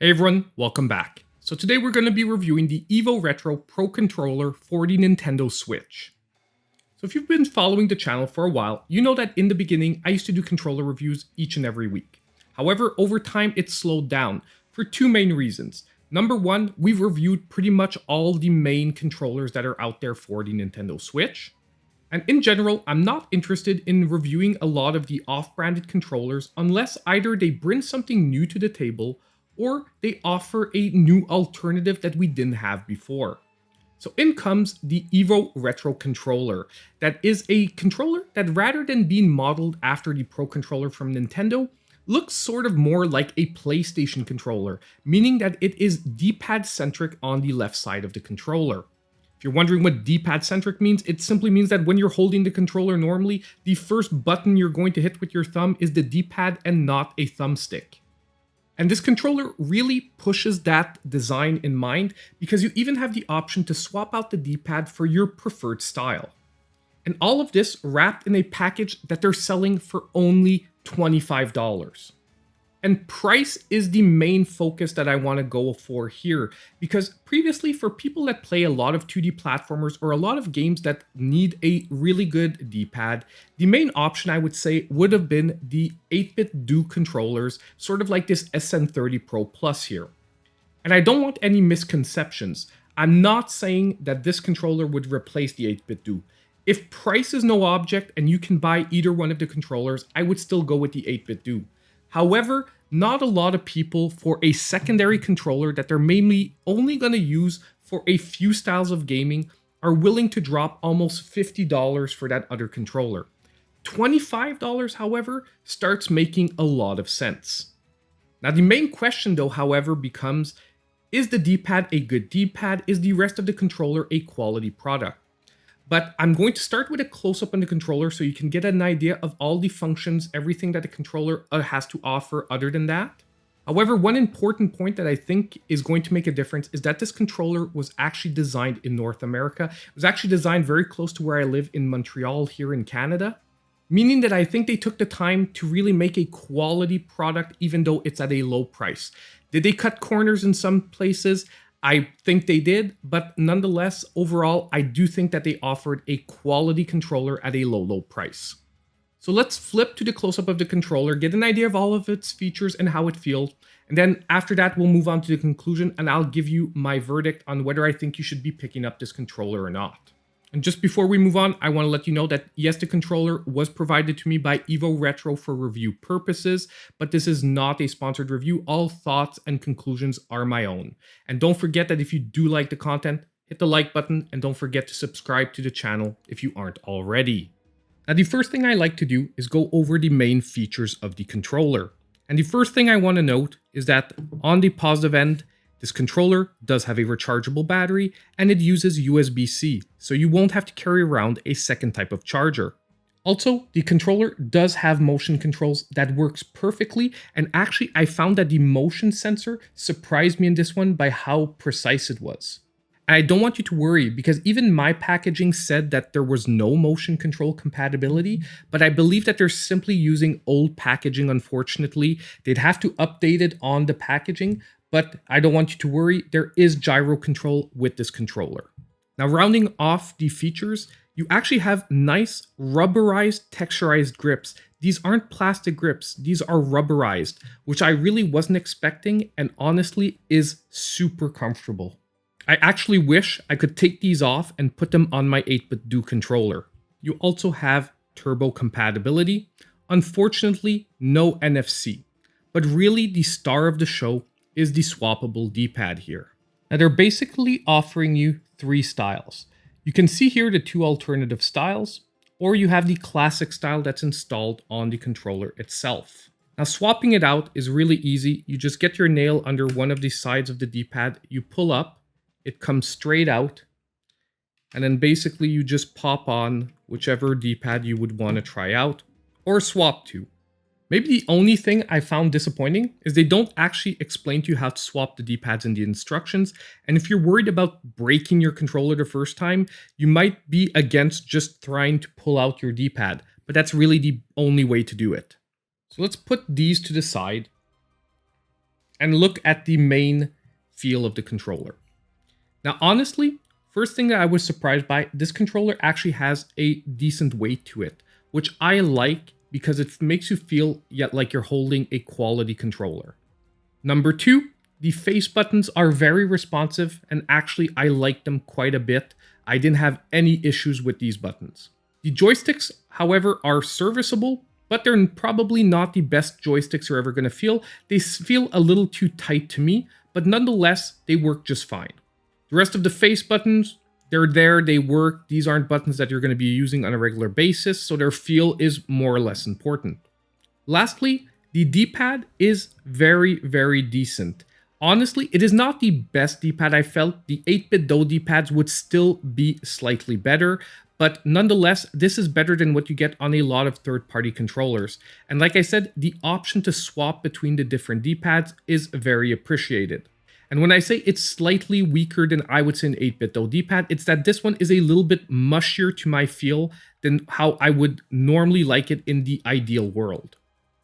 Hey everyone, welcome back. So today we're going to be reviewing the EVORETRO Pro Controller for the Nintendo Switch. So if you've been following the channel for a while, you know that in the beginning I used to do controller reviews each and every week. However, over time it slowed down for two main reasons. Number one, we've reviewed pretty much all the main controllers that are out there for the Nintendo Switch. And in general, I'm not interested in reviewing a lot of the off-branded controllers unless either they bring something new to the table or they offer a new alternative that we didn't have before. So in comes the EVORETRO controller. That is a controller that, rather than being modeled after the Pro controller from Nintendo, looks sort of more like a PlayStation controller, meaning that it is D-pad centric on the left side of the controller. If you're wondering what D-pad centric means, it simply means that when you're holding the controller normally, the first button you're going to hit with your thumb is the D-pad and not a thumbstick. And this controller really pushes that design in mind because you even have the option to swap out the D-pad for your preferred style. And all of this wrapped in a package that they're selling for only $25. And price is the main focus that I want to go for here, because previously for people that play a lot of 2D platformers or a lot of games that need a really good D-pad, the main option I would say would have been the 8-bit Do controllers, sort of like this SN30 Pro Plus here. And I don't want any misconceptions. I'm not saying that this controller would replace the 8-bit Do. If price is no object and you can buy either one of the controllers, I would still go with the 8-bit Do. However, not a lot of people for a secondary controller that they're mainly only going to use for a few styles of gaming are willing to drop almost $50 for that other controller. $25, however, starts making a lot of sense. Now the main question though, however, becomes, is the D-pad a good D-pad? Is the rest of the controller a quality product? But I'm going to start with a close-up on the controller so you can get an idea of all the functions, everything that the controller has to offer other than that. However, one important point that I think is going to make a difference is that this controller was actually designed in North America. It was actually designed very close to where I live in Montreal here in Canada, meaning that I think they took the time to really make a quality product even though it's at a low price. Did they cut corners in some places? I think they did, but nonetheless, overall, I do think that they offered a quality controller at a low price. So let's flip to the close-up of the controller, get an idea of all of its features and how it feels, and then after that, we'll move on to the conclusion and I'll give you my verdict on whether I think you should be picking up this controller or not. And just before we move on, I want to let you know that yes, the controller was provided to me by EVORETRO for review purposes, but this is not a sponsored review. All thoughts and conclusions are my own. And don't forget that if you do like the content, hit the like button and don't forget to subscribe to the channel if you aren't already. Now, the first thing I like to do is go over the main features of the controller. And the first thing I want to note is that on the positive end, this controller does have a rechargeable battery and it uses USB-C, so you won't have to carry around a second type of charger. Also, the controller does have motion controls that works perfectly, and actually I found that the motion sensor surprised me in this one by how precise it was. And I don't want you to worry because even my packaging said that there was no motion control compatibility, but I believe that they're simply using old packaging, unfortunately. They'd have to update it on the packaging, but I don't want you to worry, there is gyro control with this controller. Now, rounding off the features, you actually have nice rubberized texturized grips. These aren't plastic grips, these are rubberized, which I really wasn't expecting and honestly is super comfortable. I actually wish I could take these off and put them on my 8-bit Do controller. You also have turbo compatibility. Unfortunately, no NFC, but really the star of the show is the swappable D-pad here. Now they're basically offering you three styles. You can see here the two alternative styles, or you have the classic style that's installed on the controller itself. Now swapping it out is really easy. You just get your nail under one of the sides of the D-pad, you pull up, it comes straight out, and then basically you just pop on whichever D-pad you would want to try out or swap to. Maybe the only thing I found disappointing is they don't actually explain to you how to swap the D-pads in the instructions, and if you're worried about breaking your controller the first time, you might be against just trying to pull out your D-pad, but that's really the only way to do it. So let's put these to the side. and look at the main feel of the controller. Now, honestly, first thing that I was surprised by, this controller actually has a decent weight to it, which I like because it makes you feel yet like you're holding a quality controller. Number two, the face buttons are very responsive, and actually I like them quite a bit. I didn't have any issues with these buttons. The joysticks, however, are serviceable, but they're probably not the best joysticks you're ever going to feel. They feel a little too tight to me, but nonetheless, they work just fine. The rest of the face buttons, they're there, they work. These aren't buttons that you're going to be using on a regular basis, so their feel is more or less important. Lastly, the D-pad is very, very decent. Honestly, it is not the best D-pad I felt. The 8-bit Dough D-pads would still be slightly better, but nonetheless, this is better than what you get on a lot of third-party controllers. And like I said, the option to swap between the different D-pads is very appreciated. And when I say it's slightly weaker than I would say an 8-bit Dough D-pad, it's that this one is a little bit mushier to my feel than how I would normally like it in the ideal world.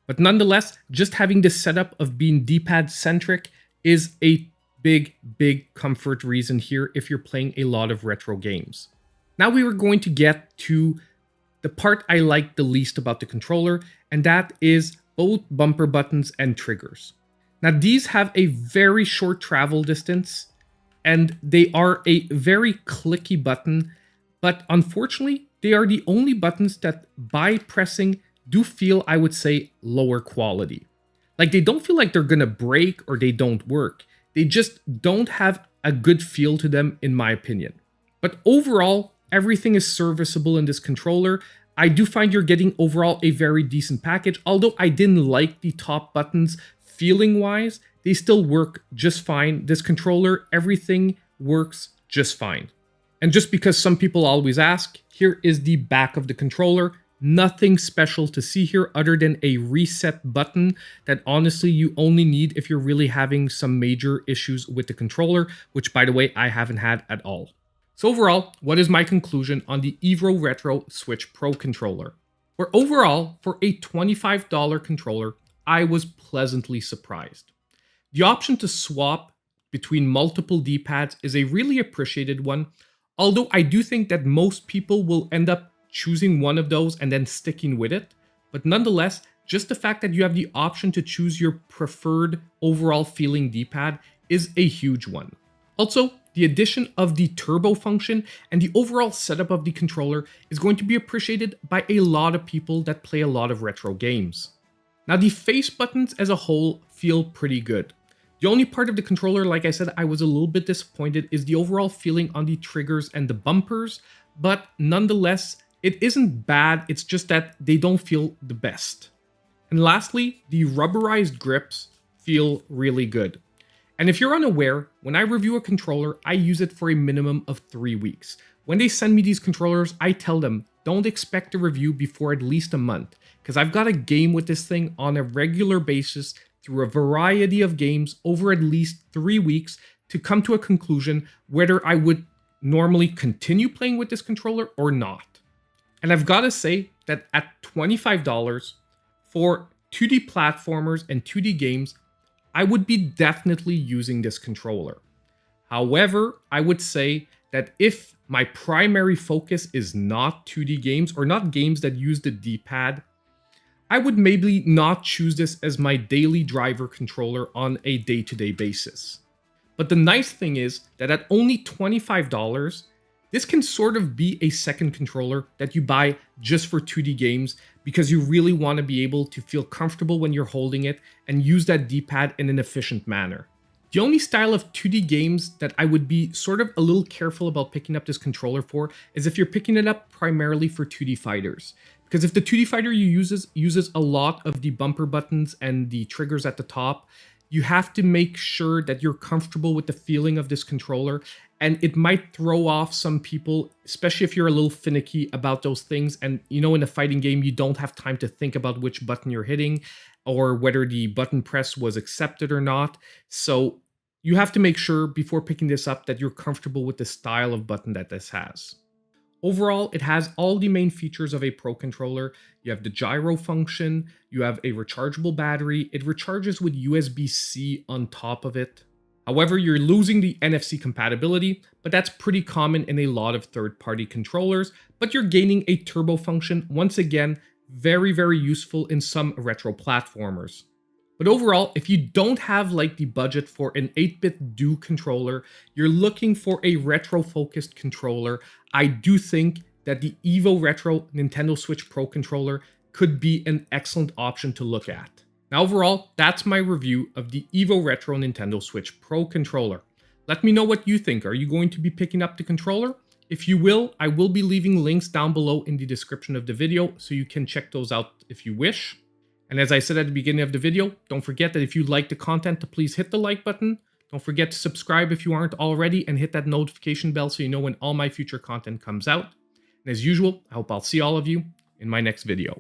But nonetheless, just having this setup of being D-pad centric is a big, big comfort reason here if you're playing a lot of retro games. Now we were going to get to the part I like the least about the controller, and that is both bumper buttons and triggers. Now these have a very short travel distance, and they are a very clicky button, but unfortunately, they are the only buttons that by pressing do feel, I would say, lower quality. Like they don't feel like they're gonna break or they don't work. They just don't have a good feel to them in my opinion. But overall, everything is serviceable in this controller. I do find you're getting overall a very decent package. Although I didn't like the top buttons feeling wise, they still work just fine. This controller, everything works just fine. And just because some people always ask, here is the back of the controller. Nothing special to see here other than a reset button that honestly you only need if you're really having some major issues with the controller, which by the way, I haven't had at all. So overall, what is my conclusion on the EVORETRO Switch Pro controller? Where overall, for a $25 controller, I was pleasantly surprised. The option to swap between multiple D-pads is a really appreciated one, although I do think that most people will end up choosing one of those and then sticking with it. But nonetheless, just the fact that you have the option to choose your preferred overall feeling D-pad is a huge one. Also, the addition of the turbo function and the overall setup of the controller is going to be appreciated by a lot of people that play a lot of retro games. Now, the face buttons as a whole feel pretty good. The only part of the controller, like I said, I was a little bit disappointed is the overall feeling on the triggers and the bumpers, but nonetheless, it isn't bad, it's just that they don't feel the best. And lastly, the rubberized grips feel really good. And if you're unaware, when I review a controller, I use it for a minimum of 3 weeks. When they send me these controllers, I tell them, don't expect a review before at least a month, because I've got a game with this thing on a regular basis through a variety of games over at least 3 weeks to come to a conclusion whether I would normally continue playing with this controller or not. And I've got to say that at $25 for 2D platformers and 2D games, I would be definitely using this controller. However, I would say that if my primary focus is not 2D games or not games that use the D-pad, I would maybe not choose this as my daily driver controller on a day-to-day basis. But the nice thing is that at only $25, this can sort of be a second controller that you buy just for 2D games because you really want to be able to feel comfortable when you're holding it and use that D-pad in an efficient manner. The only style of 2D games that I would be sort of a little careful about picking up this controller for is if you're picking it up primarily for 2D fighters. Because if the 2D fighter you uses a lot of the bumper buttons and the triggers at the top, you have to make sure that you're comfortable with the feeling of this controller, and it might throw off some people, especially if you're a little finicky about those things. And you know, in a fighting game, you don't have time to think about which button you're hitting or whether the button press was accepted or not. So you have to make sure before picking this up that you're comfortable with the style of button that this has. Overall, it has all the main features of a Pro controller. You have the gyro function, you have a rechargeable battery, it recharges with USB-C on top of it. However, you're losing the NFC compatibility, but that's pretty common in a lot of third-party controllers, but you're gaining a turbo function, once again, very, very useful in some retro platformers. But overall, if you don't have like the budget for an 8-bit Do controller, you're looking for a retro-focused controller, I do think that the EVORETRO Nintendo Switch Pro controller could be an excellent option to look at. Now overall, that's my review of the EVORETRO Nintendo Switch Pro controller. Let me know what you think. Are you going to be picking up the controller? If you will, I will be leaving links down below in the description of the video, so you can check those out if you wish. And as I said at the beginning of the video, don't forget that if you like the content, to please hit the like button. Don't forget to subscribe if you aren't already, and hit that notification bell so you know when all my future content comes out. And as usual, I hope I'll see all of you in my next video.